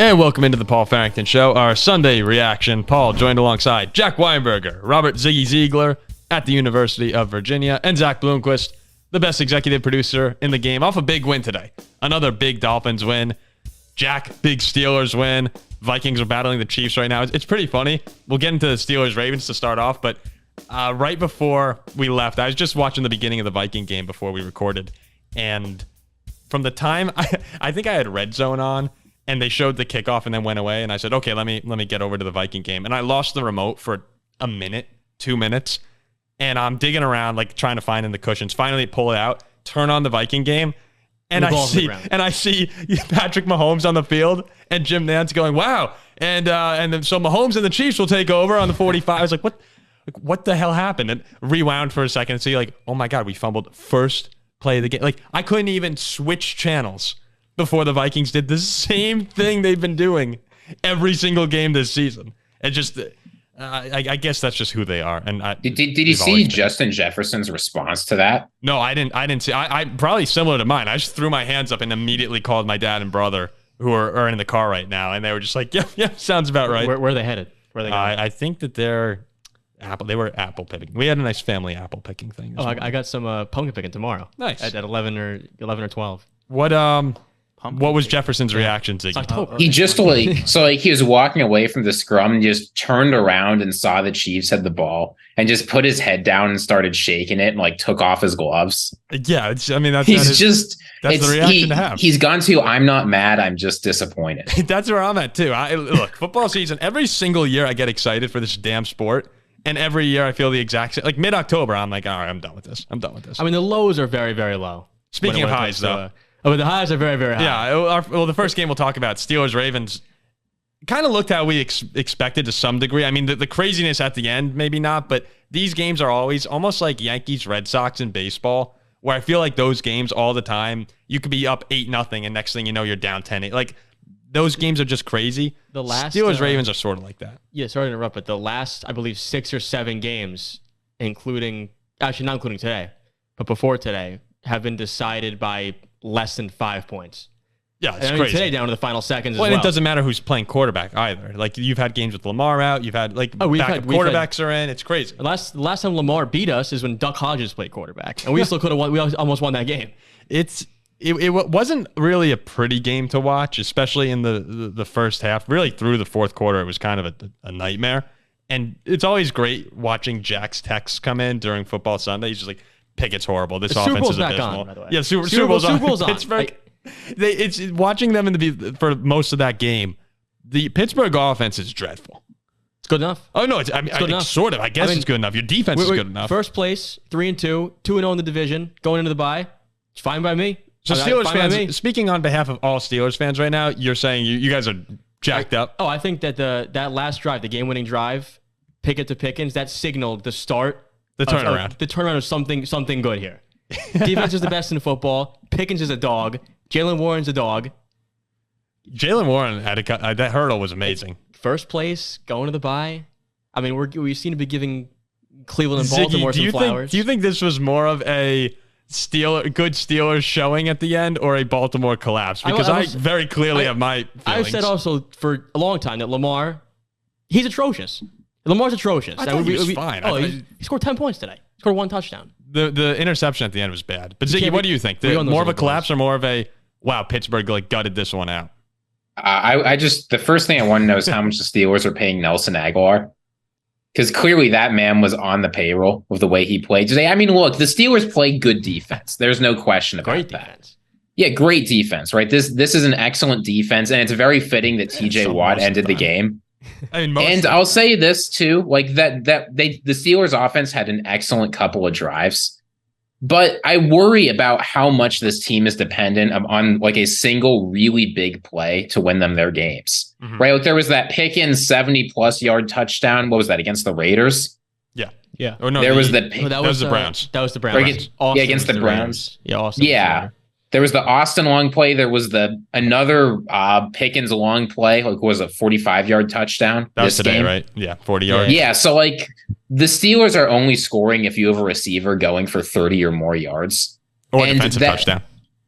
And welcome into the Paul Farrington Show, our Sunday reaction. Paul joined alongside Jack Weinberger, Robert Ziggy Ziegler at the University of Virginia, and Zach Bloomquist, the best executive producer in the game, off a big win today. Another big Dolphins win. Jack, big Steelers win. Vikings are battling the Chiefs right now. It's pretty funny. We'll get into the Steelers-Ravens to start off, but right before we left, I was just watching the beginning of the Viking game before we recorded, and from the time I think I had Red Zone on, and they showed the kickoff and then went away, and I said, okay, let me get over to the Viking game. And I lost the remote for a minute, 2 minutes, and I'm digging around, like trying to find in the cushions. Finally pull it out, turn on the Viking game, and I see Patrick Mahomes on the field and Jim Nantz going, wow. And then so Mahomes and the Chiefs will take over on the 45. I was like, what the hell happened? And rewound for a second and see, like, oh my God, we fumbled first play of the game. Like, I couldn't even switch channels before the Vikings did the same thing they've been doing every single game this season. It just, I guess that's just who they are. And did you see Justin Jefferson's response to that? No, I didn't see. I probably similar to mine. I just threw my hands up and immediately called my dad and brother, who are in the car right now, and they were just like, yeah, sounds about right. Where are they headed? Where are they going? I think that they're apple. They were apple picking. We had a nice family apple picking thing. I got some pumpkin picking tomorrow. Nice at 11 or 12. What was Jefferson's reaction, Ziggy? He just he was walking away from the scrum and just turned around and saw the Chiefs had the ball and just put his head down and started shaking it and like took off his gloves. Yeah, that's the reaction to have. He's gone to, I'm not mad, I'm just disappointed. That's where I'm at too. Look, football season, every single year I get excited for this damn sport. And every year I feel the exact same. Like mid-October, I'm like, all right, I'm done with this. I mean, the lows are very, very low. Speaking of highs, though. But the highs are very, very high. Yeah, the first game we'll talk about, Steelers-Ravens, kind of looked how we expected to some degree. I mean, the craziness at the end, maybe not, but these games are always almost like Yankees-Red Sox in baseball, where I feel like those games all the time, you could be up 8-0, and next thing you know, you're down 10-8. Like, those games are just crazy. The last Steelers-Ravens are sort of like that. Yeah, sorry to interrupt, but the last, I believe, 6 or 7 games, including, actually not including today, but before today, have been decided by less than 5 points. Yeah, it's crazy. Today down to the final seconds and it doesn't matter who's playing quarterback either. Like, you've had games with Lamar out. You've had, like, backup quarterbacks are in. It's crazy. The last time Lamar beat us is when Duck Hodges played quarterback. And we still could have won. We almost won that game. It wasn't really a pretty game to watch, especially in the first half. Really, through the fourth quarter, it was kind of a nightmare. And it's always great watching Jack's texts come in during Football Sunday. He's just like, Pickett's horrible. This offense is abysmal. By the way. Yeah, Super Bowl's on. Pittsburgh. It's watching them for most of that game. The Pittsburgh offense is dreadful. It's good enough. Oh no, it's good enough. Sort of. I guess it's good enough. Your defense is good enough. First place, 3-2, 2-0 in the division, going into the bye. It's fine by me. So Steelers fans, speaking on behalf of all Steelers fans right now, you're saying you guys are jacked up. Oh, I think that that last drive, the game-winning drive, Pickett to Pickens, that signaled the start. The turnaround. The turnaround of something good here. Defense is the best in football. Pickens is a dog. Jalen Warren's a dog. Jalen Warren had that hurdle was amazing. First place, going to the bye. I mean, we seem to be giving Cleveland and Ziggy, Baltimore some flowers. Do you think this was more of a good Steelers showing at the end or a Baltimore collapse? Because I very clearly have my feelings. I've said also for a long time that Lamar, he's atrocious. Lamar's atrocious. I thought he was fine. He scored 10 points today. He scored 1 touchdown. The interception at the end was bad. But Ziggy, what do you think? More of a collapse or more of a, wow, Pittsburgh gutted this one out? The first thing I want to know is how much the Steelers are paying Nelson Aguilar. Because clearly that man was on the payroll with the way he played today. I mean, look, the Steelers play good defense. There's no question about that. Defense. Yeah, great defense, right? This is an excellent defense, and it's very fitting that TJ Watt ended the game. I mean, and I'll say this too, like the Steelers offense had an excellent couple of drives, but I worry about how much this team is dependent on like a single really big play to win them their games, right? Like there was that Pickens 70+ yard touchdown. What was that against the Raiders? Yeah. Or no, that was the Browns. That was the Browns. Against the Browns. Yeah, Austin. Yeah. There was the Austin long play. There was another Pickens long play. Like, was a 45-yard touchdown? That was today, right? Yeah, 40 yards. Yeah, so like the Steelers are only scoring if you have a receiver going for 30 or more yards. Or a defensive touchdown.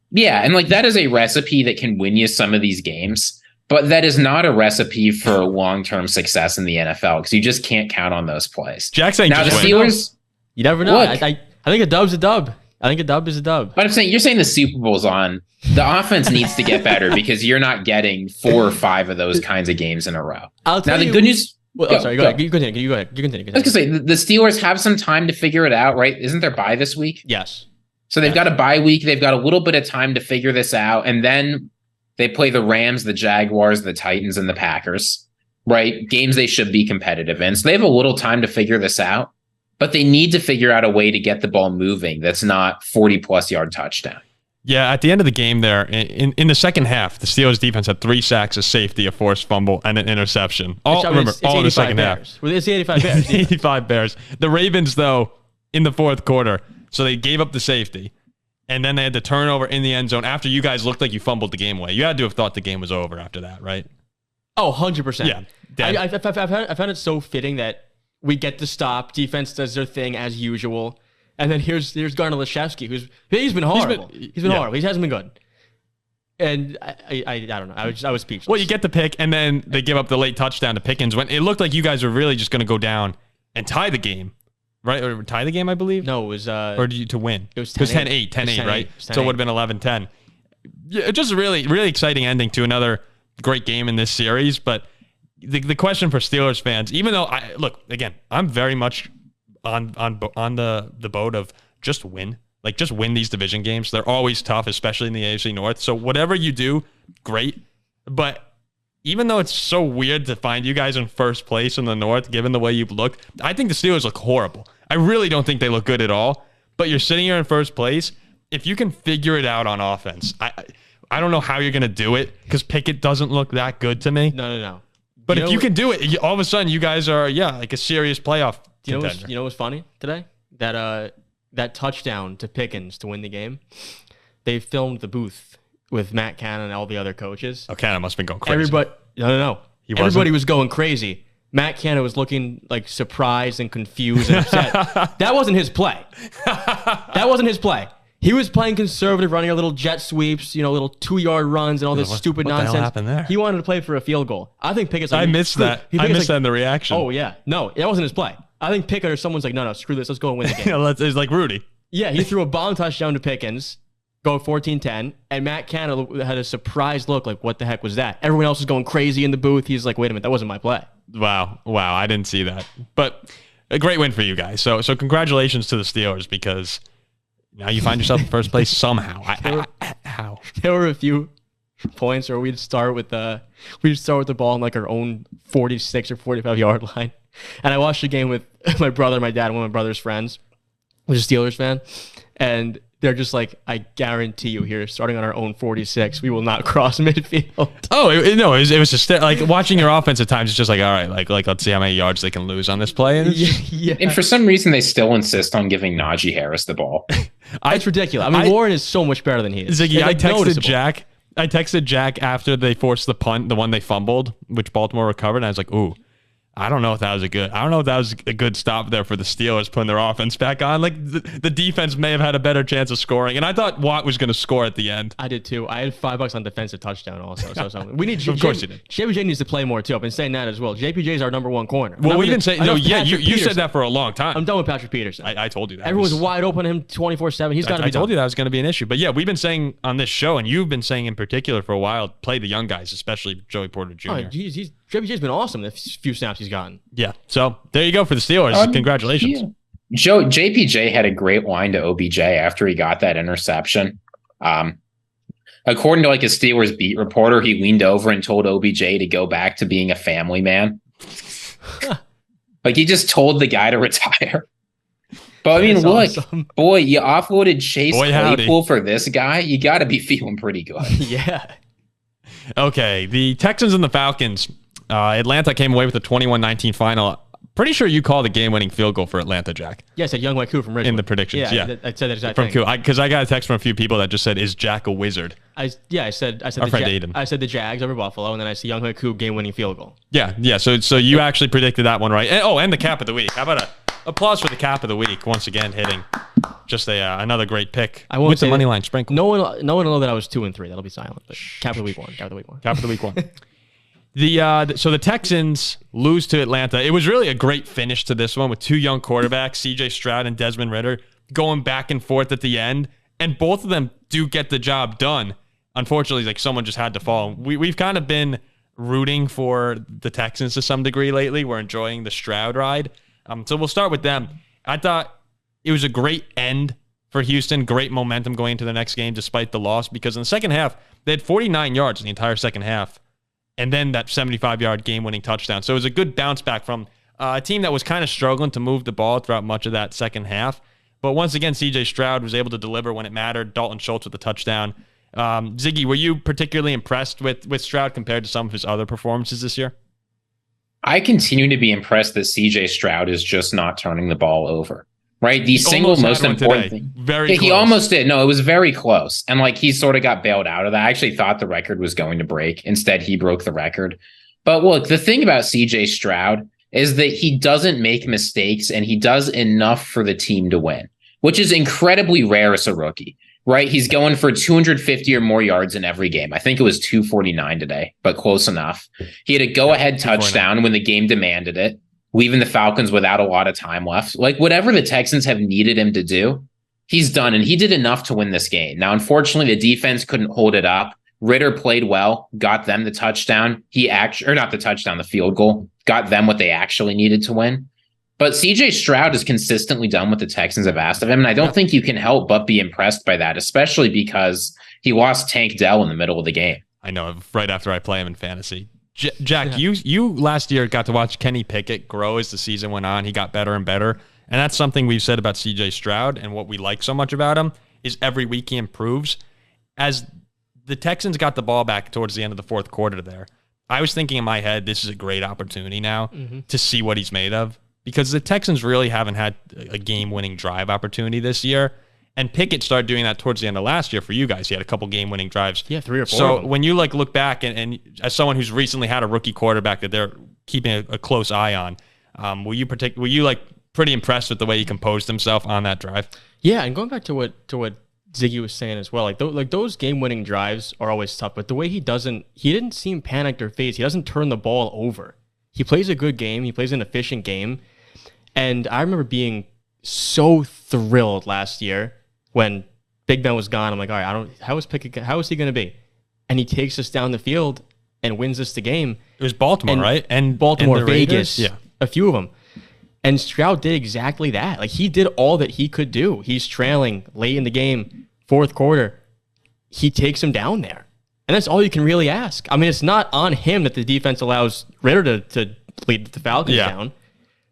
Yeah, and like that is a recipe that can win you some of these games. But that is not a recipe for long-term success in the NFL because you just can't count on those plays. Jack saying now the just Steelers. You never know. Look, I think a dub's a dub. I think a dub is a dub. But I'm saying you're saying the Super Bowl's on. The offense needs to get better because you're not getting 4 or 5 of those kinds of games in a row. Now the good news. Well, go ahead. You continue. You go ahead. You continue. I was gonna say the Steelers have some time to figure it out, right? Isn't there bye this week? Yes. So they've got a bye week. They've got a little bit of time to figure this out, and then they play the Rams, the Jaguars, the Titans, and the Packers. Right, games they should be competitive in. So they have a little time to figure this out, but they need to figure out a way to get the ball moving. That's not 40+ yard touchdown. Yeah, at the end of the game there, in the second half, the Steelers defense had 3 sacks, a safety, a forced fumble, and an interception. All in the second half. It's the 85 Bears. 85 Bears. The Ravens, though, in the fourth quarter, so they gave up the safety, and then they had the turnover in the end zone after you guys looked like you fumbled the game away. You had to have thought the game was over after that, right? Oh, 100%. Yeah. I found it so fitting that we get to stop. Defense does their thing as usual. And then here's Garner Lashevsky, he's been horrible. He's been horrible. He hasn't been good. And I don't know. I was speechless. Well, you get the pick, and then they give up the late touchdown to Pickens when it looked like you guys were really just going to go down and tie the game, right? Or tie the game, I believe. No, it was or did you to win? It was 10-8, 10-8, right? So it would have been 11-10. Yeah, just a really, really exciting ending to another great game in this series. But the question for Steelers fans, even though I'm very much on the boat of just win. Like, just win these division games. They're always tough, especially in the AFC North. So whatever you do, great. But even though it's so weird to find you guys in first place in the North, given the way you've looked, I think the Steelers look horrible. I really don't think they look good at all. But you're sitting here in first place. If you can figure it out on offense, I don't know how you're going to do it because Pickett doesn't look that good to me. No. But if you can do it, all of a sudden you guys are, like a serious playoff contender. You know what's funny today? That touchdown to Pickens to win the game, they filmed the booth with Matt Cannon and all the other coaches. Oh, Cannon must have been going crazy. No. Everybody was going crazy. Matt Cannon was looking like surprised and confused and upset. That wasn't his play. He was playing conservative, running a little jet sweeps, little 2-yard runs and all this stupid nonsense. What the hell happened there? He wanted to play for a field goal. I think Pickett's like... I missed that. I missed that in the reaction. Oh, yeah. No, that wasn't his play. I think Pickett or someone's like, no, screw this. Let's go and win the game. It's like Rudy. Yeah, he threw a bomb touchdown to Pickens, go 14-10, and Matt Cannon had a surprised look like, what the heck was that? Everyone else was going crazy in the booth. He's like, wait a minute, that wasn't my play. Wow, I didn't see that. But a great win for you guys. So congratulations to the Steelers because now you find yourself in first place somehow. How? There were a few points where we'd start with the ball on like our own 46 or 45 yard line. And I watched the game with my brother, my dad, and one of my brother's friends, who's a Steelers fan. And they're just like, I guarantee you here, starting on our own 46, we will not cross midfield. Oh, it was just like watching your offense at times. It's just like, all right, like let's see how many yards they can lose on this play. And yeah. And for some reason, they still insist on giving Najee Harris the ball. It's ridiculous. I mean, Warren is so much better than he is. Ziggy, I texted Jack after they forced the punt, the one they fumbled, which Baltimore recovered, and I was like, ooh. I don't know if that was a good stop there for the Steelers putting their offense back on. Like the defense may have had a better chance of scoring, and I thought Watt was going to score at the end. I did too. I had $5 on defensive touchdown also. So we need. Of course you did. JPJ needs to play more too. I've been saying that as well. JPJ is our number one corner. Well, we've been saying you said that for a long time. I'm done with Patrick Peterson. I told you that. Everyone's wide open on him 24/7. He's got to be. I told you that was going to be an issue. But yeah, we've been saying on this show, and you've been saying in particular for a while, play the young guys, especially Joey Porter Jr. Oh, JPJ's been awesome the few snaps he's gotten. Yeah. So there you go for the Steelers. Congratulations. JPJ had a great line to OBJ after he got that interception. According to like a Steelers beat reporter, he leaned over and told OBJ to go back to being a family man. Like he just told the guy to retire. But I mean, awesome. Boy, you offloaded Chase Claypool for this guy. You got to be feeling pretty good. Yeah. Okay, the Texans and the Falcons. Atlanta came away with a 21-19 final. Pretty sure you called a game-winning field goal for Atlanta, Jack. Yeah, I said Young Wei Koo from Richmond. In the predictions, yeah. I said that exact thing. From Koo, because I got a text from a few people that just said, "Is Jack a wizard?" I said our friend Aiden. I said the Jags over Buffalo, and then I said Young Wei Koo game-winning field goal. Yeah. So you actually predicted that one right. And the cap of the week. How about applause for the cap of the week once again hitting. Just another great pick with the money line sprinkle. No one will know that I was 2-3. That'll be silent. But cap of the week one. Cap of the week one. So the Texans lose to Atlanta. It was really a great finish to this one with two young quarterbacks, CJ Stroud and Desmond Ridder, going back and forth at the end. And both of them do get the job done. Unfortunately, like someone just had to fall. We've kind of been rooting for the Texans to some degree lately. We're enjoying the Stroud ride. So we'll start with them. I thought it was a great end for Houston, great momentum going into the next game despite the loss, because in the second half, they had 49 yards in the entire second half. And then that 75-yard game-winning touchdown. So it was a good bounce back from a team that was kind of struggling to move the ball throughout much of that second half. But once again, C.J. Stroud was able to deliver when it mattered. Dalton Schultz with the touchdown. Ziggy, were you particularly impressed with Stroud compared to some of his other performances this year? I continue to be impressed that C.J. Stroud is just not turning the ball over. Right? The single most important thing. He almost did. No, it was very close. And like he sort of got bailed out of that. I actually thought the record was going to break. Instead, he broke the record. But look, the thing about CJ Stroud is that he doesn't make mistakes and he does enough for the team to win, which is incredibly rare as a rookie. Right? He's going for 250 or more yards in every game. I think it was 249 today, but close enough. He had a go-ahead touchdown when the game demanded it, leaving the Falcons without a lot of time left. Like whatever the Texans have needed him to do, he's done, and he did enough to win this game. Now, unfortunately, the defense couldn't hold it up. Ridder played well, got them the touchdown. The field goal, got them what they actually needed to win. But CJ Stroud has consistently done what the Texans have asked of him, and I don't think you can help but be impressed by that, especially because he lost Tank Dell in the middle of the game. I know, right after I play him in fantasy. Jack, you last year got to watch Kenny Pickett grow as the season went on. He got better and better. And that's something we've said about CJ Stroud, and what we like so much about him is every week he improves. As the Texans got the ball back towards the end of the fourth quarter there, I was thinking in my head, this is a great opportunity now to see what he's made of, because the Texans really haven't had a game-winning drive opportunity this year. And Pickett started doing that towards the end of last year for you guys. He had a couple game-winning drives. Yeah, 3 or 4. So when you look back, and as someone who's recently had a rookie quarterback that they're keeping a close eye on, were you pretty impressed with the way he composed himself on that drive? Yeah, and going back to what Ziggy was saying as well, like those game-winning drives are always tough. But the way he didn't seem panicked or phased. He doesn't turn the ball over. He plays a good game. He plays an efficient game, and I remember being so thrilled last year when Big Ben was gone. I'm like, all right, how is he going to be? And he takes us down the field and wins us the game. It was Baltimore, right? And Baltimore, and Vegas, Raiders? Yeah, a few of them. And Stroud did exactly that. Like he did all that he could do. He's trailing late in the game, fourth quarter. He takes him down there. And that's all you can really ask. I mean, it's not on him that the defense allows Ridder to lead the Falcons down.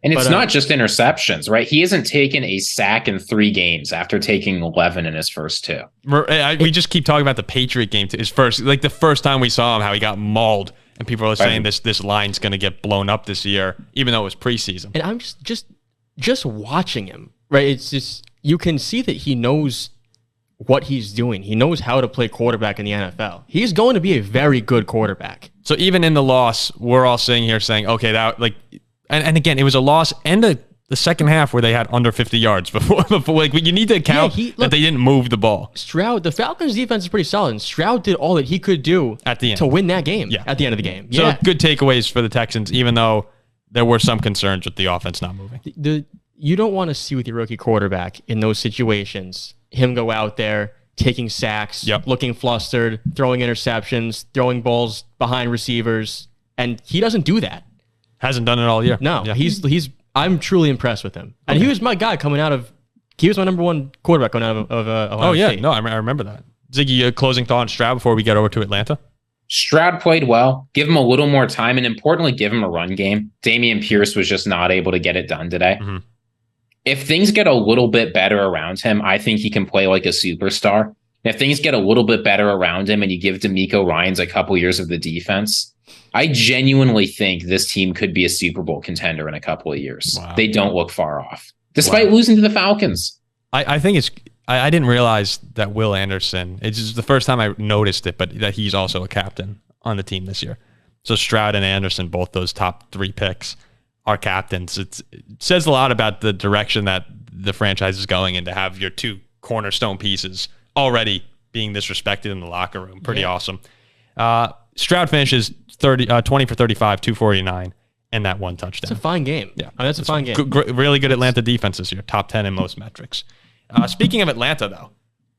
And it's not just interceptions, right? He hasn't taken a sack in 3 games after taking 11 in his first 2. We just keep talking about the Patriot game. His first, like the first time we saw him, how he got mauled, and people are saying this line's going to get blown up this year, even though it was preseason. And I'm just watching him, right? It's just, you can see that he knows what he's doing. He knows how to play quarterback in the NFL. He's going to be a very good quarterback. So even in the loss, we're all sitting here saying, okay, that like. And again, it was a loss and the second half where they had under 50 yards before like you need to account that they didn't move the ball. Stroud, the Falcons defense is pretty solid, and Stroud did all that he could do at the end to win that game. At the end of the game. So good takeaways for the Texans, even though there were some concerns with the offense not moving. You don't want to see with your rookie quarterback in those situations him go out there taking sacks, looking flustered, throwing interceptions, throwing balls behind receivers, and he doesn't do that. Hasn't done it all year. No, he's. I'm truly impressed with him, and he was my guy coming out of. He was my number 1 quarterback coming out of Ohio State. No, I remember that. Ziggy, a closing thought on Stroud before we get over to Atlanta. Stroud played well. Give him a little more time, and importantly, give him a run game. Damian Pierce was just not able to get it done today. Mm-hmm. If things get a little bit better around him, I think he can play like a superstar. If things get a little bit better around him, and you give DeMeco Ryans a couple years of the defense, I genuinely think this team could be a Super Bowl contender in a couple of years. Wow. They don't look far off, despite losing to the Falcons. I think it's. I didn't realize that Will Anderson. It's just the first time I noticed it, but that he's also a captain on the team this year. So Stroud and Anderson, both those top 3 picks, are captains. It says a lot about the direction that the franchise is going in to have your 2 cornerstone pieces already being disrespected in the locker room. Pretty awesome. Stroud finishes 20 for 35, 249, and that one touchdown. It's a fine game. Yeah, that's a fine game. Really good Atlanta defense this year. Top 10 in most metrics. Speaking of Atlanta, though,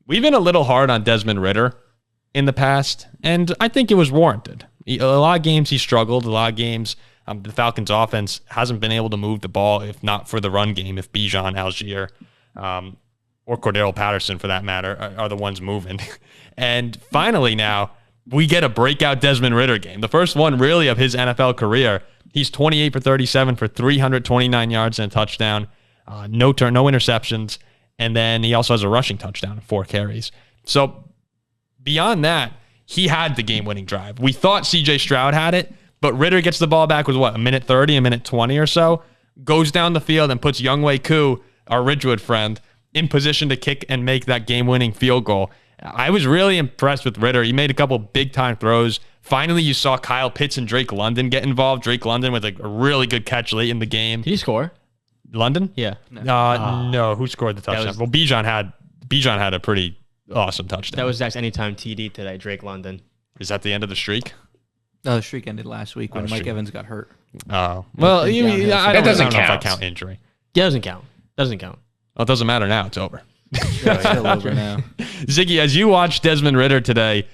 we've been a little hard on Desmond Ridder in the past, and I think it was warranted. A lot of games he struggled. A lot of games the Falcons' offense hasn't been able to move the ball, if not for the run game, if Bijan, Algier, or Cordero Patterson, for that matter, are the ones moving. And finally now, we get a breakout Desmond Ridder game. The first one, really, of his NFL career. He's 28 for 37 for 329 yards and a touchdown. No interceptions. And then he also has a rushing touchdown, 4 carries. So beyond that, he had the game-winning drive. We thought CJ Stroud had it, but Ridder gets the ball back with a minute 30, a minute 20 or so, goes down the field and puts Younghoe Koo, our Ridgewood friend, in position to kick and make that game-winning field goal. I was really impressed with Ridder. He made a couple big-time throws. Finally, you saw Kyle Pitts and Drake London get involved. Drake London with a really good catch late in the game. Did he score? London? Yeah. No. Who scored the touchdown? Well, Bijan had a pretty awesome touchdown. That was Zach's anytime TD today, Drake London. Is that the end of the streak? No, the streak ended last week when Mike Evans got hurt. Oh. Well, I don't know if I count injury. Yeah, doesn't count. Doesn't count. Well, it doesn't matter now. It's over. Yeah, it's still over now. Ziggy, as you watched Desmond Ridder today,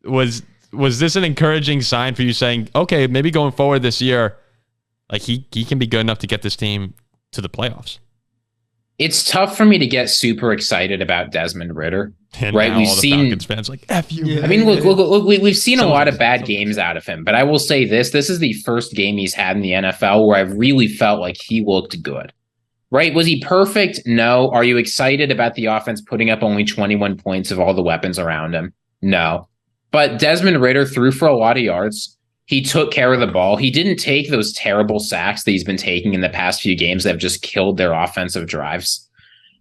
was this an encouraging sign for you saying, okay, maybe going forward this year, like he can be good enough to get this team to the playoffs? It's tough for me to get super excited about Desmond Ridder. And right? We've seen Falcons fans like F you. Yeah. I mean, look, we've seen a lot of bad games out of him, but I will say this is the first game he's had in the NFL where I really felt like he looked good. Right? Was he perfect? No. Are you excited about the offense putting up only 21 points of all the weapons around him? No. But Desmond Ridder threw for a lot of yards. He took care of the ball. He didn't take those terrible sacks that he's been taking in the past few games that have just killed their offensive drives.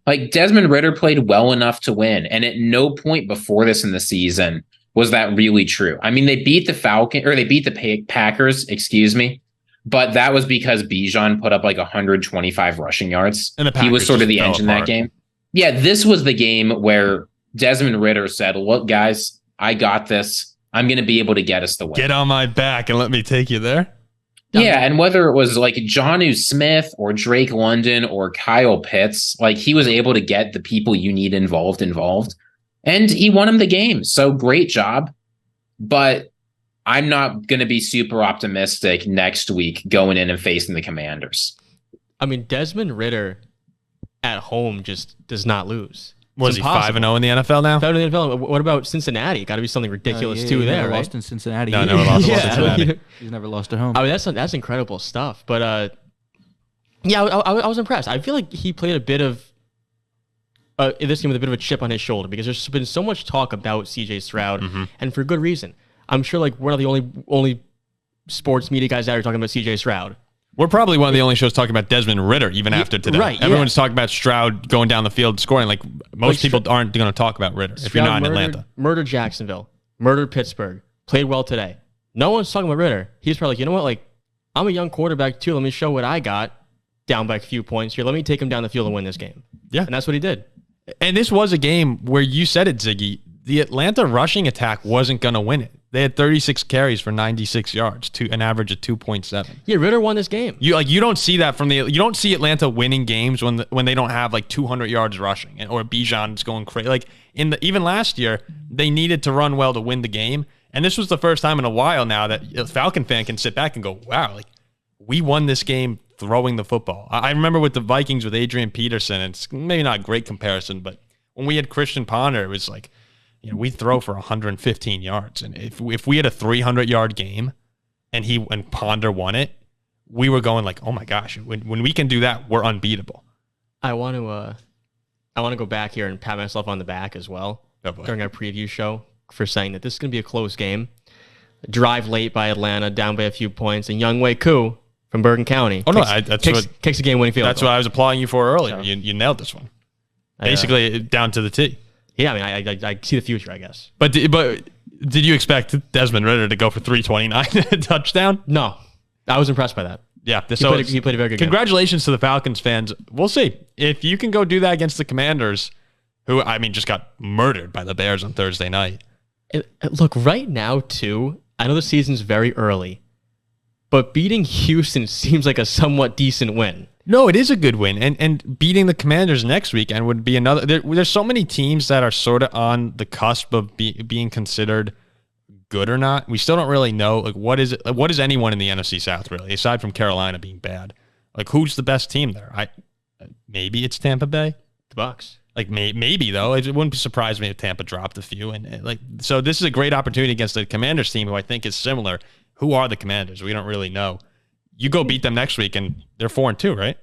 Like, Desmond Ridder played well enough to win, and at no point before this in the season was that really true. I mean, they beat the Packers, but that was because Bijan put up like 125 rushing yards. And he was sort of the engine that game. Yeah, this was the game where Desmond Ridder said, look, guys, I got this. I'm going to be able to get us the win. Get on my back and let me take you there. Yeah, and whether it was like Jonnu Smith or Drake London or Kyle Pitts, like he was able to get the people you need involved. And he won him the game. So great job. But I'm not going to be super optimistic next week going in and facing the Commanders. I mean, Desmond Ridder at home just does not lose. Was he 5-0 in the NFL now? 5-0 in the NFL. What about Cincinnati? Got to be something ridiculous too there, right? Lost in Cincinnati. No, never lost in Cincinnati. He's never lost at home. I mean, that's incredible stuff. But yeah, I was impressed. I feel like he played a bit of in this game with a bit of a chip on his shoulder because there's been so much talk about CJ Stroud, and for good reason. I'm sure like we're not the only sports media guys out here talking about CJ Stroud. We're probably one of the only shows talking about Desmond Ridder even after today. Right, Everyone's talking about Stroud going down the field scoring. Like most people aren't going to talk about Ridder if you're not in Atlanta. Murdered Jacksonville, murdered Pittsburgh, played well today. No one's talking about Ridder. He's probably like, you know what? Like, I'm a young quarterback too. Let me show what I got. Down by a few points here. Let me take him down the field and win this game. Yeah, and that's what he did. And this was a game where you said it, Ziggy. The Atlanta rushing attack wasn't going to win it. They had 36 carries for 96 yards, to an average of 2.7. Yeah, Ridder won this game. You don't see that you don't see Atlanta winning games when they don't have like 200 yards rushing or Bijan's going crazy. Like even last year, they needed to run well to win the game, and this was the first time in a while now that a Falcon fan can sit back and go, "Wow, like we won this game throwing the football." I remember with the Vikings with Adrian Peterson. It's maybe not a great comparison, but when we had Christian Ponder, it was like, we throw for 115 yards. And if we had a 300-yard game and Ponder won it, we were going like, oh my gosh, when we can do that, we're unbeatable. I want to go back here and pat myself on the back as well during our preview show for saying that this is going to be a close game. Drive late by Atlanta, down by a few points, and Younghoe Koo from Bergen County kicks a game-winning field goal. That's what I was applauding you for earlier. So, you nailed this one. Basically, down to the T. Yeah, I mean, I see the future, I guess. But did you expect Desmond Ridder to go for 329 touchdown? No, I was impressed by that. Yeah, he played a very good game. Congratulations to the Falcons fans. We'll see if you can go do that against the Commanders, who just got murdered by the Bears on Thursday night. Look, right now too, I know the season's very early, but beating Houston seems like a somewhat decent win. No, it is a good win. And beating the Commanders next weekend would be another. There's so many teams that are sort of on the cusp of being considered good or not. We still don't really know. Like, what is anyone in the NFC South, really, aside from Carolina being bad? Like, who's the best team there? Maybe it's Tampa Bay. The Bucs. Like, maybe, though. It wouldn't surprise me if Tampa dropped a few. So this is a great opportunity against the Commanders team, who I think is similar. Who are the Commanders? We don't really know. You go beat them next week, and they're 4-2, right?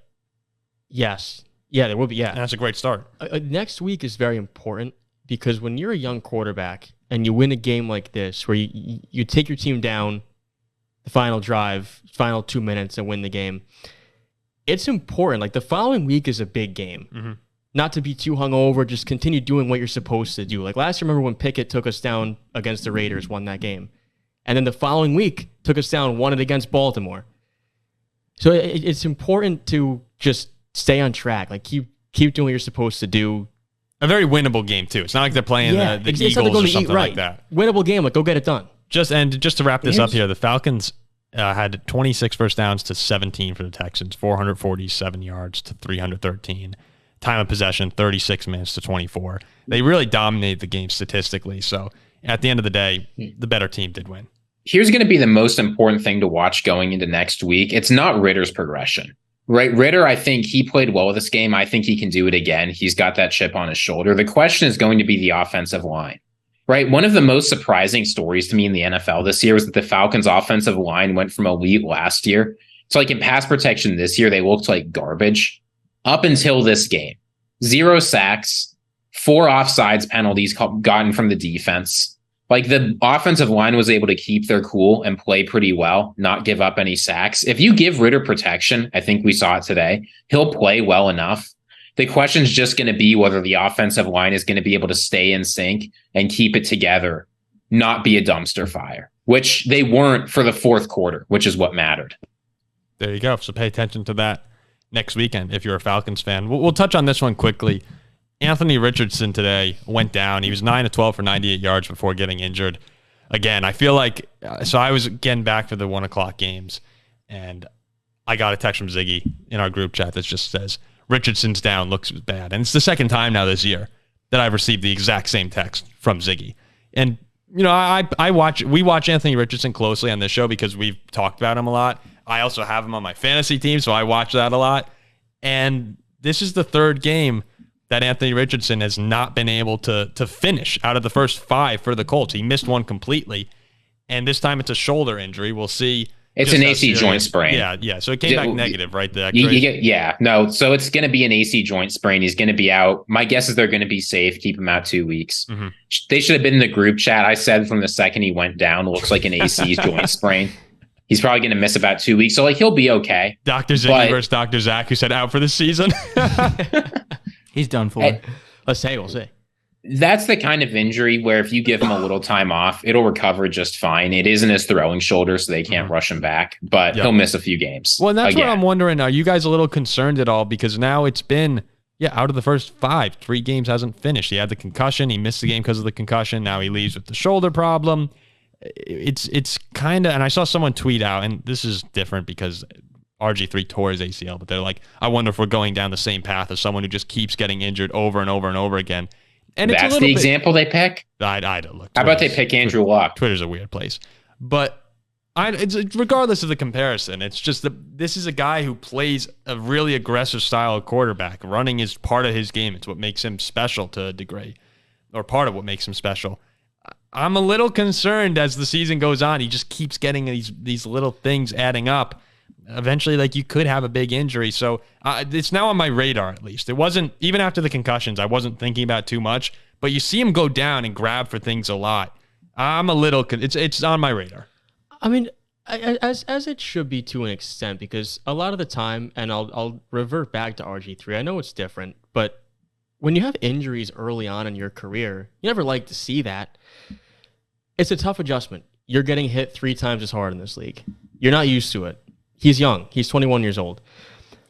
Yes. Yeah, there will be. Yeah. And that's a great start. Next week is very important because when you're a young quarterback and you win a game like this, where you take your team down the final drive, final 2 minutes, and win the game, it's important. Like, the following week is a big game. Mm-hmm. Not to be too hungover, just continue doing what you're supposed to do. Like last year, remember when Pickett took us down against the Raiders, won that game. And then the following week, took us down, won it against Baltimore. So it's important to just stay on track. Like, keep doing what you're supposed to do. A very winnable game, too. It's not like they're playing the Eagles or something like that. Winnable game, like, go get it done. Just to wrap this up here, the Falcons had 26 first downs to 17 for the Texans, 447 yards to 313. Time of possession, 36 minutes to 24. They really dominated the game statistically. So at the end of the day, the better team did win. Here's going to be the most important thing to watch going into next week. It's not Ridder's progression, right? Ridder, I think he played well this game. I think he can do it again. He's got that chip on his shoulder. The question is going to be the offensive line, right? One of the most surprising stories to me in the NFL this year was that the Falcons' offensive line went from elite last year to, like, in pass protection this year, they looked like garbage up until this game. 0 sacks, 4 offsides penalties gotten from the defense. Like, the offensive line was able to keep their cool and play pretty well, not give up any sacks. If you give Ridder protection, I think we saw it today, he'll play well enough. The question is just going to be whether the offensive line is going to be able to stay in sync and keep it together, not be a dumpster fire, which they weren't for the fourth quarter, which is what mattered. There you go. So pay attention to that next weekend if you're a Falcons fan. We'll touch on this one quickly. Anthony Richardson today went down. He was 9 of 12 for 98 yards before getting injured. Again, I feel like, so I was getting back for the 1 o'clock games, and I got a text from Ziggy in our group chat that just says, Richardson's down, looks bad. And it's the second time now this year that I've received the exact same text from Ziggy. And, you know, we watch Anthony Richardson closely on this show because we've talked about him a lot. I also have him on my fantasy team, so I watch that a lot. And this is the third game that Anthony Richardson has not been able to finish out of the first 5 for the Colts. He missed one completely, and this time it's a shoulder injury. We'll see. It's an AC joint sprain. Yeah. So it came back negative, right? So it's going to be an AC joint sprain. He's going to be out. My guess is they're going to be safe. Keep him out 2 weeks. Mm-hmm. They should have been in the group chat. I said from the second he went down, looks like an AC joint sprain. He's probably going to miss about 2 weeks. So, like, he'll be okay. Dr. Ziggy versus Dr. Zach, who said out for the season. He's done for. We'll see. That's the kind of injury where if you give him a little time off, it'll recover just fine. It isn't his throwing shoulder, so they can't rush him back, but he'll miss a few games. Well, and that's what I'm wondering. Are you guys a little concerned at all? Because now it's been, out of the first 5, 3 games hasn't finished. He had the concussion. He missed the game because of the concussion. Now he leaves with the shoulder problem. It's kind of, and I saw someone tweet out, and this is different because RG3 tore his ACL, but they're like, I wonder if we're going down the same path as someone who just keeps getting injured over and over and over again. And that's the example they pick? I don't look. How about they pick Andrew Luck? Twitter's a weird place. But it's regardless of the comparison, it's just this is a guy who plays a really aggressive style of quarterback. Running is part of his game. It's what makes him special to a degree, or part of what makes him special. I'm a little concerned as the season goes on. He just keeps getting these little things adding up. Eventually, like, you could have a big injury. So it's now on my radar, at least. It wasn't, even after the concussions, I wasn't thinking about it too much. But you see him go down and grab for things a lot. I'm a little, it's on my radar. I mean, as it should be to an extent, because a lot of the time, and I'll revert back to RG3, I know it's different, but when you have injuries early on in your career, you never like to see that. It's a tough adjustment. You're getting hit 3 times as hard in this league. You're not used to it. He's young. He's 21 years old.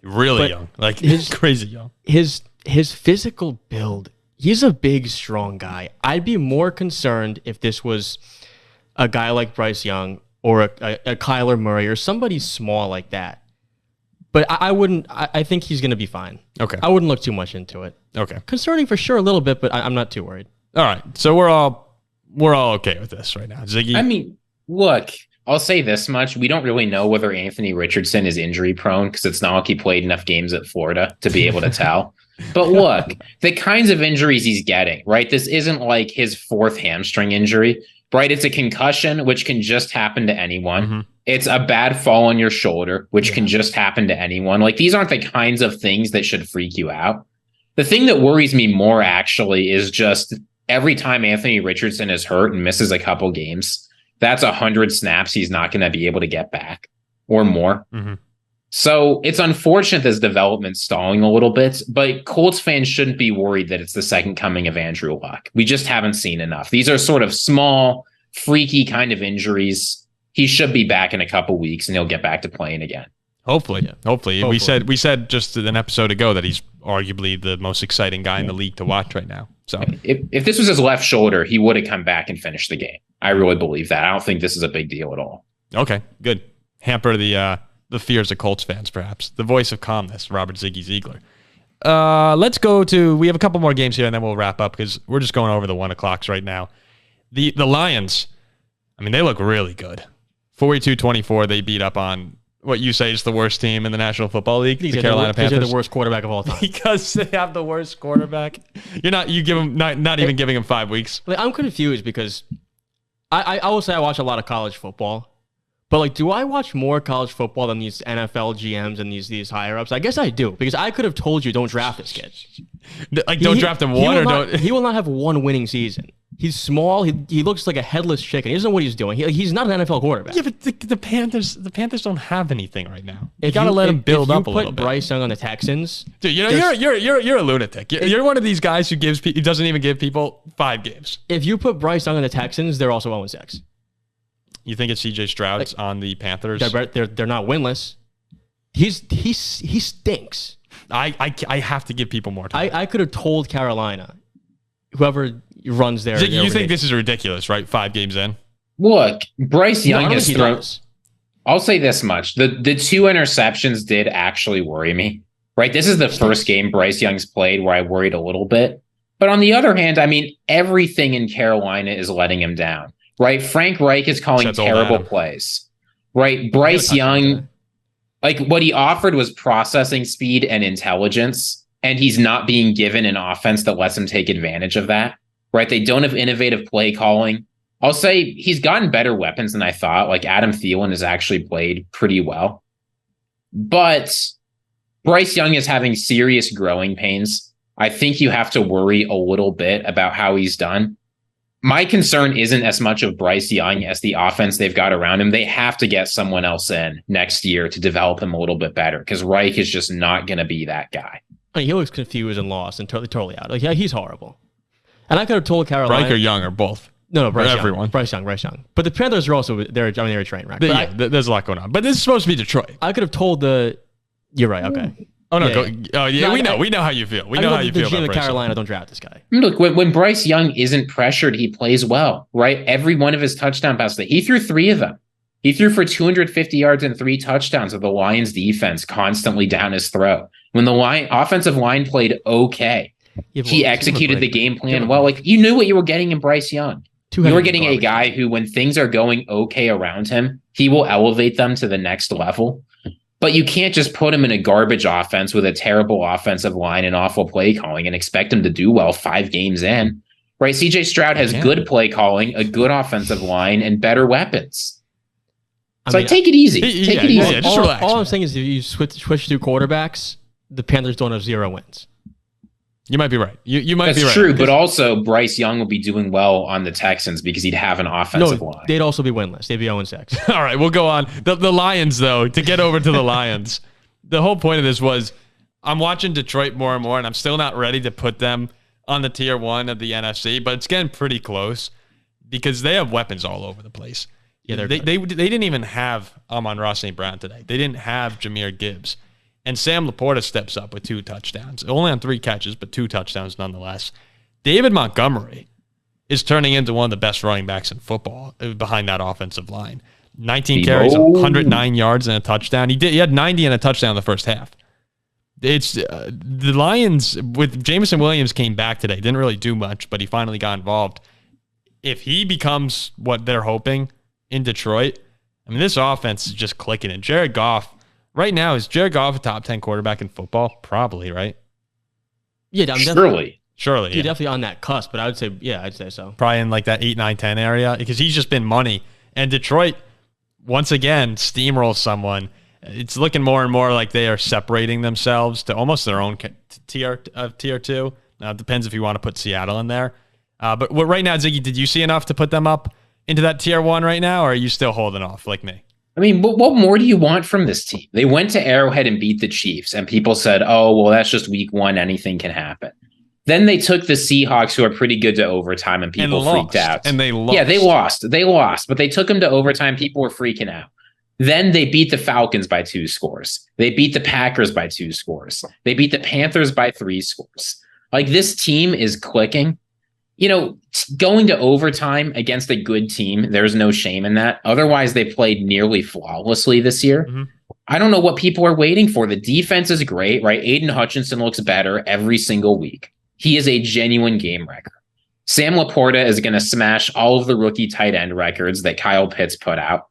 Really young. Like, crazy young. His physical build, he's a big, strong guy. I'd be more concerned if this was a guy like Bryce Young or a Kyler Murray or somebody small like that. But I wouldn't. I think he's going to be fine. Okay. I wouldn't look too much into it. Okay. Concerning for sure a little bit, but I'm not too worried. All right. So we're all okay with this right now. Ziggy. I mean, look, I'll say this much. We don't really know whether Anthony Richardson is injury prone because it's not like he played enough games at Florida to be able to tell. But look, the kinds of injuries he's getting, right? This isn't like his fourth hamstring injury, right? It's a concussion, which can just happen to anyone. Mm-hmm. It's a bad fall on your shoulder, which can just happen to anyone. Like, these aren't the kinds of things that should freak you out. The thing that worries me more, actually, is just every time Anthony Richardson is hurt and misses a couple games, that's 100 snaps he's not going to be able to get back or more. Mm-hmm. So it's unfortunate this development's stalling a little bit, but Colts fans shouldn't be worried that it's the second coming of Andrew Luck. We just haven't seen enough. These are sort of small, freaky kind of injuries. He should be back in a couple weeks and he'll get back to playing again. Hopefully. We said just an episode ago that he's arguably the most exciting guy in the league to watch right now. So if this was his left shoulder, he would have come back and finished the game. I really believe that. I don't think this is a big deal at all. Okay, good. Hamper the fears of Colts fans, perhaps. The voice of calmness, Robert Ziggy Ziegler. Let's go to, we have a couple more games here and then we'll wrap up because we're just going over the 1 o'clocks right now. The Lions, I mean, they look really good. 42-24, they beat up on what you say is the worst team in the National Football League, the Carolina Panthers. They're the worst quarterback of all time. Because they have the worst quarterback. Not even giving him 5 weeks. Like, I'm confused because I will say I watch a lot of college football. But, like, do I watch more college football than these NFL GMs and these higher-ups? I guess I do, because I could have told you don't draft this kid. Like, don't draft him don't... He will not have one winning season. He's small. He looks like a headless chicken. He doesn't know what he's doing. He's not an NFL quarterback. Yeah, but the Panthers don't have anything right now. You got to let him build up a little bit. If you put Bryce Young on the Texans... Dude, you're a lunatic. You're one of these guys who doesn't even give people 5 games. If you put Bryce Young on the Texans, they're also 0-6. You think it's CJ Stroud's on the Panthers? They're not winless. He stinks. I have to give people more time. I could have told Carolina, whoever runs there. You think this is ridiculous, right? 5 games in. Look, Bryce Young has thrown. I'll say this much: the 2 interceptions did actually worry me. Right, this is the first game Bryce Young's played where I worried a little bit. But on the other hand, I mean, everything in Carolina is letting him down. Right, Frank Reich is calling terrible plays. Right, Bryce Young, like, what he offered was processing speed and intelligence, and he's not being given an offense that lets him take advantage of that. Right, they don't have innovative play calling. I'll say he's gotten better weapons than I thought. Like, Adam Thielen has actually played pretty well, but Bryce Young is having serious growing pains. I think you have to worry a little bit about how he's done. My concern isn't as much of Bryce Young as the offense they've got around him. They have to get someone else in next year to develop him a little bit better because Reich is just not going to be that guy. I mean, he looks confused and lost and totally out. Like, yeah, he's horrible. And I could have told Carolina. Reich or Young or both? No, Bryce Young. Everyone. Bryce Young. But the Panthers are also, they're a train wreck. There's a lot going on. But this is supposed to be Detroit. I could have told you're right, okay. Oh, no. We know how you feel. We know how you feel about Bryce Carolina, don't draft this guy. Look, when Bryce Young isn't pressured, he plays well, right? Every one of his touchdown passes, he threw 3 of them. He threw for 250 yards and 3 touchdowns with the Lions defense constantly down his throat. When the offensive line played okay, he executed the game plan well. Like, you knew what you were getting in Bryce Young. You were getting a guy who, when things are going okay around him, he will elevate them to the next level. But you can't just put him in a garbage offense with a terrible offensive line and awful play calling and expect him to do well 5 games in. Right? CJ Stroud has good play calling, a good offensive line, and better weapons. So take it easy. Take it easy. Just relax. All I'm saying is if you switch through quarterbacks, the Panthers don't have 0 wins. You might be right. You might be right. That's true, but also Bryce Young will be doing well on the Texans because he'd have an offensive line. They'd also be winless. They'd be 0-6. All right, we'll go on. The Lions, though, to get over to the Lions, the whole point of this was I'm watching Detroit more and more, and I'm still not ready to put them on the tier 1 of the NFC, but it's getting pretty close because they have weapons all over the place. Yeah, they didn't even have Amon-Ra St. Brown today. They didn't have Jahmyr Gibbs. And Sam Laporta steps up with 2 touchdowns. Only on 3 catches, but 2 touchdowns nonetheless. David Montgomery is turning into one of the best running backs in football behind that offensive line. 19 carries, 109 yards and a touchdown. He had 90 and a touchdown in the first half. It's the Lions with Jameson Williams came back today. Didn't really do much, but he finally got involved. If he becomes what they're hoping in Detroit, I mean, this offense is just clicking. And Jared Goff, right now, is Jared Goff a top 10 quarterback in football? Probably, right? Yeah, surely. Surely. You're definitely on that cusp, but I would say, yeah, I'd say so. Probably in like that 8, 9, 10 area because he's just been money. And Detroit, once again, steamrolls someone. It's looking more and more like they are separating themselves to almost their own tier 2. Now, it depends if you want to put Seattle in there. But right now, Ziggy, did you see enough to put them up into that tier 1 right now, or are you still holding off like me? I mean, what more do you want from this team? They went to Arrowhead and beat the Chiefs, and people said, oh, well, that's just week 1. Anything can happen. Then they took the Seahawks, who are pretty good, to overtime, and people freaked out. And they lost. Yeah, they lost, but they took them to overtime. People were freaking out. Then they beat the Falcons by 2 scores. They beat the Packers by 2 scores. They beat the Panthers by 3 scores. Like, this team is clicking. You know, going to overtime against a good team, there's no shame in that. Otherwise, they played nearly flawlessly this year. Mm-hmm. I don't know what people are waiting for. The defense is great, right? Aiden Hutchinson looks better every single week. He is a genuine game wrecker. Sam Laporta is going to smash all of the rookie tight end records that Kyle Pitts put out.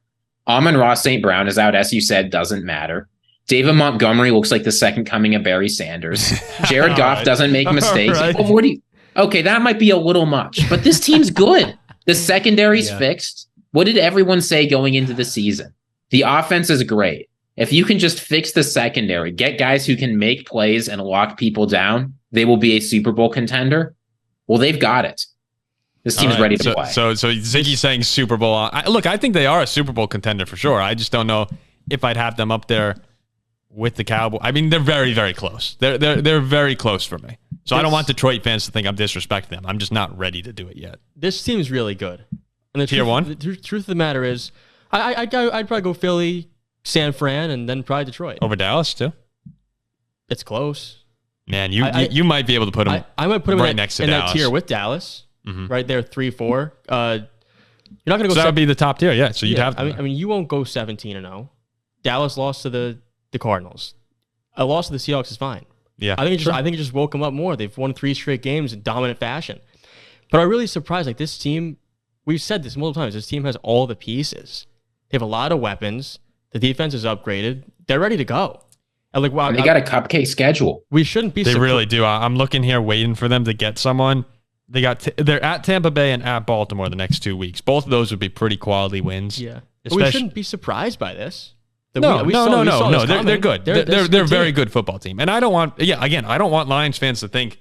Amon-Ra St. Brown is out, as you said, doesn't matter. David Montgomery looks like the second coming of Barry Sanders. Jared Goff doesn't make mistakes. Right. What do you? Okay, that might be a little much, but this team's good. The secondary's fixed. What did everyone say going into the season? The offense is great. If you can just fix the secondary, get guys who can make plays and lock people down, they will be a Super Bowl contender. Well, they've got it. This team's ready to play. So Ziggy's saying Super Bowl. I think they are a Super Bowl contender for sure. I just don't know if I'd have them up there with the Cowboys. I mean, they're very, very close. They're very close for me. So I don't want Detroit fans to think I'm disrespecting them. I'm just not ready to do it yet. This team's really good. And Tier 1? The truth of the matter is, I'd probably go Philly, San Fran, and then probably Detroit. Over Dallas, too? It's close. Man, you might be able to put them I might put them right next to Dallas. That tier with Dallas. Mm-hmm. Right there, 3-4. You're not going to go. So that would be the top tier, yeah. So you'd have. I mean, you won't go 17-0. Dallas lost to the Cardinals. A loss to the Seahawks is fine. Yeah, I think it just woke them up more. They've won 3 straight games in dominant fashion. But I'm really surprised. Like, this team, we've said this multiple times. This team has all the pieces. They have a lot of weapons. The defense is upgraded. They're ready to go. And like, wow, they got a cupcake schedule. We shouldn't be. They really do. I'm looking here, waiting for them to get someone. They're at Tampa Bay and at Baltimore the next 2 weeks. Both of those would be pretty quality wins. Yeah, we shouldn't be surprised by this. No. They're good. They're a very good football team. And I don't want Lions fans to think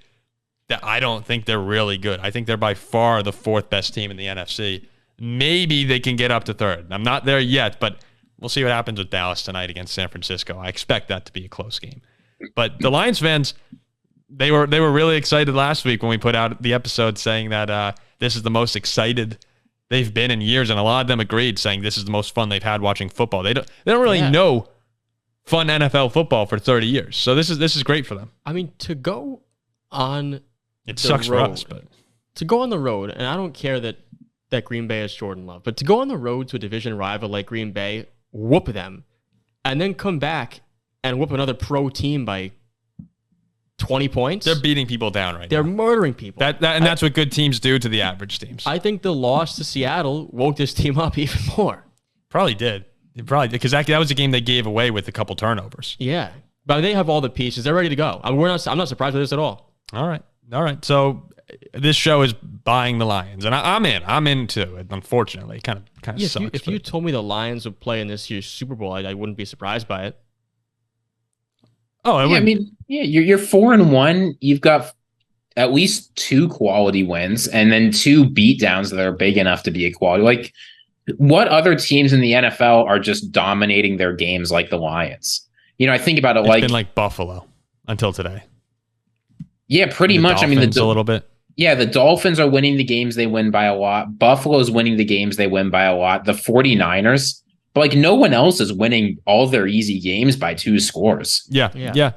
that I don't think they're really good. I think they're by far the 4th best team in the NFC. Maybe they can get up to 3rd. I'm not there yet, but we'll see what happens with Dallas tonight against San Francisco. I expect that to be a close game. But the Lions fans, they were really excited last week when we put out the episode saying that this is the most excited they've been in years, and a lot of them agreed, saying this is the most fun they've had watching football. They don't really know fun NFL football for 30 years, so this is great for them. I mean, to go on sucks for us, but to go on the road, and I don't care that Green Bay is Jordan Love, but to go on the road to a division rival like Green Bay, whoop them, and then come back and whoop another pro team by 20 points. They're beating people down right now. They're murdering people. That's what good teams do to the average teams. I think the loss to Seattle woke this team up even more. Probably did. Because that was a game they gave away with a couple turnovers. Yeah. But they have all the pieces. They're ready to go. I'm not surprised by this at all. All right. So this show is buying the Lions. And I'm in. I'm into it, unfortunately. It kind of sucks. If you told me the Lions would play in this year's Super Bowl, I wouldn't be surprised by it. Oh, I mean, you're 4-1. You've got at least 2 quality wins and then 2 beatdowns that are big enough to be a quality. Like, what other teams in the NFL are just dominating their games like the Lions? You know, I think about it. It's been like Buffalo until today. Yeah, pretty much. Dolphins, I mean, a little bit. Yeah, the Dolphins are winning the games they win by a lot. Buffalo's winning the games they win by a lot. The 49ers. But like, no one else is winning all their easy games by 2 scores. Yeah.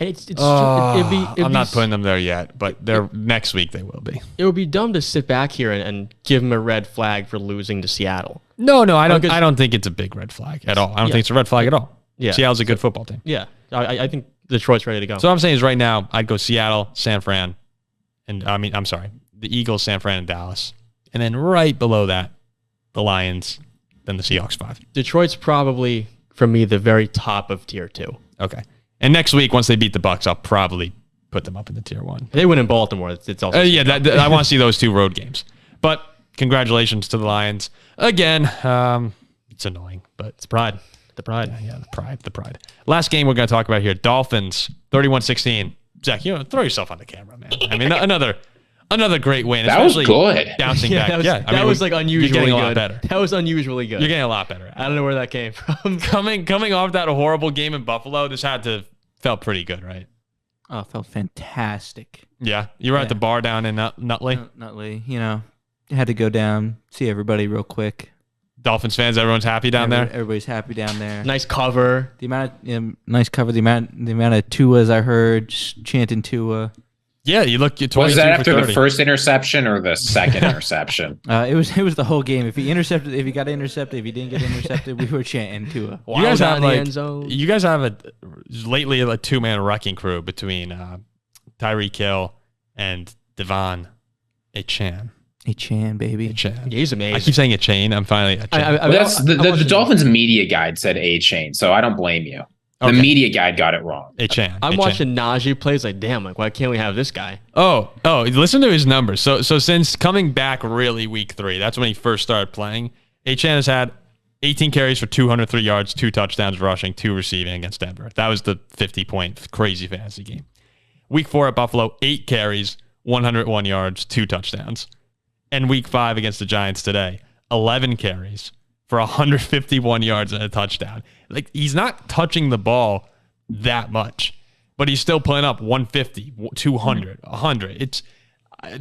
I'm not putting them there yet, but next week they will be. It would be dumb to sit back here and give them a red flag for losing to Seattle. No, I don't think it's a big red flag at all. I don't think it's a red flag at all. Yeah, Seattle's a good football team. Yeah, I think Detroit's ready to go. So what I'm saying is right now I'd go Seattle, San Fran, the Eagles, San Fran, and Dallas, and then right below that, the Lions, then the Seahawks 5. Detroit's probably for me the very top of tier 2. Okay. And next week, once they beat the Bucs, I'll probably put them up in the tier 1. If they win in Baltimore, it's also I want to see those 2 road games. But congratulations to the Lions again. It's annoying, but it's pride. The pride. Yeah, the pride. Last game we're going to talk about here: Dolphins 31-16. Zach, throw yourself on the camera, man. I mean, another great win. That was good. Bouncing back. That was like unusually you're getting good. A lot better. That was unusually good. You're getting a lot better. I don't know where that came from. Coming off that horrible game in Buffalo, this felt pretty good, right? Oh, it felt fantastic. Yeah, you were at the bar down in Nutley. Nutley, had to go down, see everybody real quick. Dolphins fans, everyone's happy down there. Everybody's happy down there. Nice cover. The amount of Tuas I heard just chanting Tua. Yeah, you look. Was that after the first interception or the second interception? It was the whole game. If he got intercepted, if he didn't get intercepted, we were chanting Tua. You guys have lately a 2-man wrecking crew between Tyreek Hill and Devon Achane. Achane, baby. Achane. Yeah, he's amazing. I keep saying Achane. I'm finally Achane. That's the Dolphins media guide said Achane, so I don't blame you. The media guide got it wrong. Achane. I'm watching Najee plays like, damn, why can't we have this guy? Oh, listen to his numbers. So since coming back really week 3, that's when he first started playing, Achane has had 18 carries for 203 yards, 2 touchdowns rushing, 2 receiving against Denver. That was the 50-point crazy fantasy game. Week 4 at Buffalo, 8 carries, 101 yards, 2 touchdowns. And week 5 against the Giants today, 11 carries for 151 yards and a touchdown. Like, he's not touching the ball that much, but he's still putting up 150, 200, 100.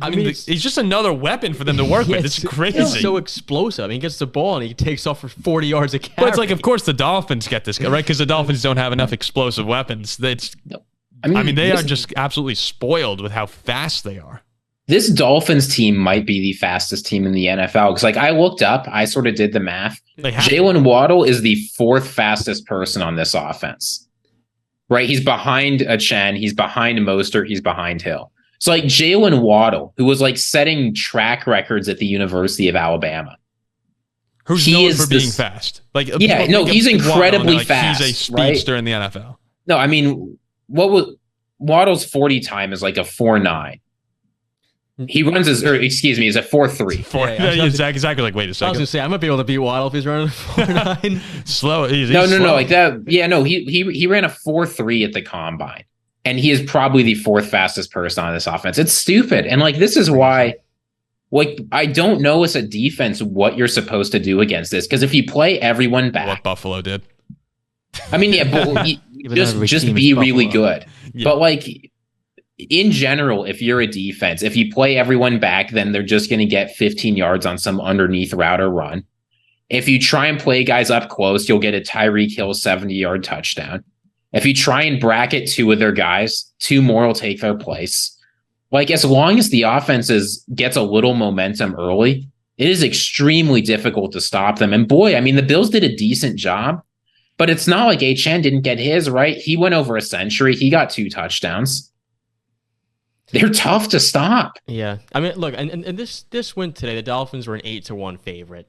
He's just another weapon for them to work with. It's crazy. He's so explosive. He gets the ball and he takes off for 40 yards a carry. But it's like, of course, the Dolphins get this guy, right? Because the Dolphins don't have enough explosive weapons. They are just absolutely spoiled with how fast they are. This Dolphins team might be the fastest team in the NFL. Because I looked up, I sort of did the math. Jalen Waddle is the 4th fastest person on this offense. Right? He's behind Achane, he's behind Mostert, he's behind Hill. So Jalen Waddle, who was setting track records at the University of Alabama. Who's known for being fast. He's incredibly fast. He's a speedster in the NFL. No, Waddle's 40 time is a 4.9. He runs is a 4.3. Exactly. Wait a second. I was gonna say I might be able to beat Waddle if he's running a 4.9. Slow. No, like that. Yeah, no. He ran a 4.3 at the combine, and he is probably the 4th fastest person on this offense. It's stupid, and this is why. I don't know as a defense what you're supposed to do against this, because if you play everyone back, what Buffalo did. I mean, yeah, but just be really good. Yeah. But in general, if you're a defense, if you play everyone back, then they're just going to get 15 yards on some underneath route or run. If you try and play guys up close, you'll get a Tyreek Hill 70-yard touchdown. If you try and bracket 2 of their guys, 2 more will take their place. As long as the offense gets a little momentum early, it is extremely difficult to stop them. And boy, the Bills did a decent job, but it's not like Achane didn't get his, right? He went over a century. He got 2 touchdowns. They're tough to stop. Yeah. Look, and this win today, the Dolphins were an 8-1 favorite.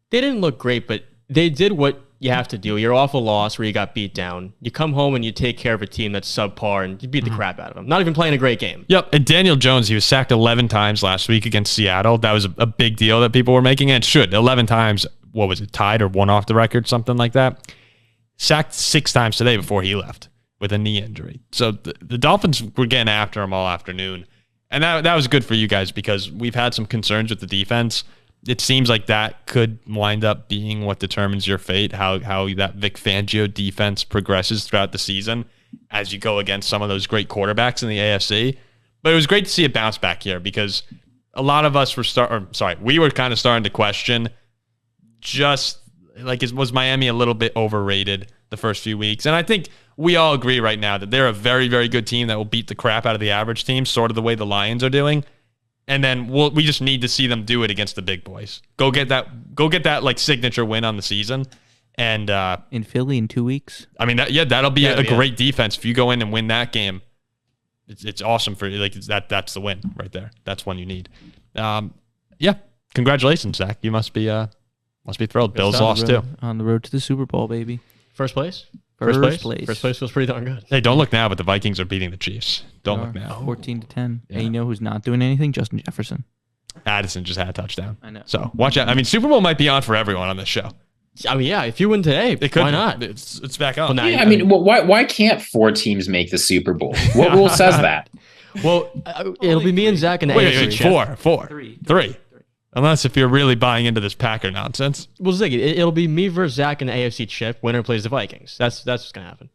They didn't look great, but they did what you have to do. You're off a loss where you got beat down. You come home and you take care of a team that's subpar and you beat the crap out of them. Not even playing a great game. Yep. And Daniel Jones, he was sacked 11 times last week against Seattle. That was a big deal that people were making. And it should. 11 times, what was it, tied or 1 off the record, something like that. Sacked 6 times today before he left with a knee injury. So the Dolphins were getting after him all afternoon. And that was good for you guys because we've had some concerns with the defense. It seems like that could wind up being what determines your fate, how that Vic Fangio defense progresses throughout the season as you go against some of those great quarterbacks in the AFC. But it was great to see a bounce back here because a lot of us we were kind of starting to question was Miami a little bit overrated the first few weeks? And I think we all agree right now that they're a very, very good team that will beat the crap out of the average team, sort of the way the Lions are doing. And then we just need to see them do it against the big boys. Go get that like signature win on the season. And in Philly in 2 weeks. I mean, that'll be a great defense. If you go in and win that game, it's awesome for you. Like that's the win right there. That's one you need. Congratulations, Zach. You must be thrilled. Bills lost too. On the road to the Super Bowl, baby. First place? First place. First place feels pretty darn good. Hey, don't look now, but the Vikings are beating the Chiefs. Don't look now. 14-10. Yeah. And you know who's not doing anything? Justin Jefferson. Addison just had a touchdown. I know. So watch out. I mean, Super Bowl might be on for everyone on this show. I mean, yeah, if you win today, why not? It's back on. Well, Yeah, I mean, why can't 4 teams make the Super Bowl? What rule says that? Well, it'll be me and Zach in the AFC. Wait, four. Three. Unless if you're really buying into this Packer nonsense. Well, Ziggy, it'll be me versus Zach in the AFC chip. Winner plays the Vikings. That's what's gonna happen.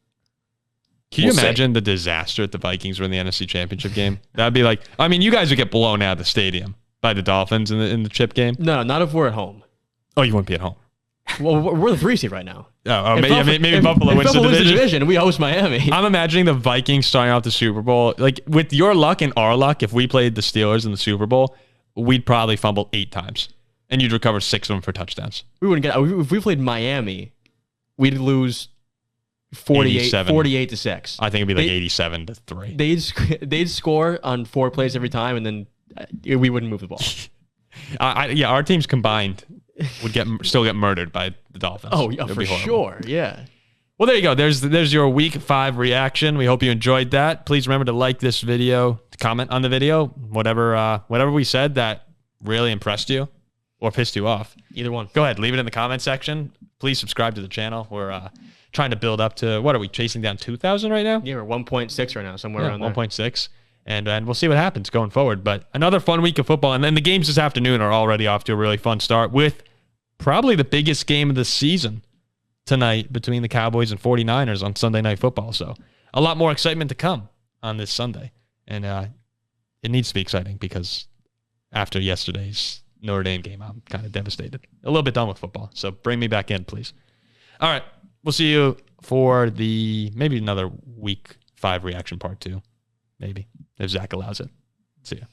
Can you imagine the disaster if the Vikings were in the NFC Championship game? That'd be like, I mean, you guys would get blown out of the stadium by the Dolphins in the chip game. No, not if we're at home. Oh, you wouldn't be at home. Well, we're the 3 seed right now. Maybe Buffalo wins the division. We host Miami. I'm imagining the Vikings starting off the Super Bowl. Like, with your luck and our luck, if we played the Steelers in the Super Bowl, we'd probably fumble 8 times. And you'd recover 6 of them for touchdowns. We wouldn't get. If we played Miami, we'd lose 48 to 6. I think it'd be like 87 to 3. They'd score on 4 plays every time, and then we wouldn't move the ball. Our teams combined would still get murdered by the Dolphins. Oh, yeah, for sure. Yeah. Well, there you go. There's your Week 5 reaction. We hope you enjoyed that. Please remember to like this video, comment on the video, whatever we said that really impressed you or pissed you off. Either one. Go ahead, leave it in the comment section. Please subscribe to the channel. We're trying to build up to, what are we, chasing down 2,000 right now? Yeah, we're 1.6 right now, somewhere around there. 1.6. And we'll see what happens going forward. But another fun week of football. And then the games this afternoon are already off to a really fun start with probably the biggest game of the season tonight between the Cowboys and 49ers on Sunday Night Football. So a lot more excitement to come on this Sunday. And it needs to be exciting because after yesterday's Notre Dame game, I'm kind of devastated. A little bit done with football. So bring me back in, please. All right. We'll see you for maybe another Week 5 reaction part 2. Maybe, if Zach allows it. See ya.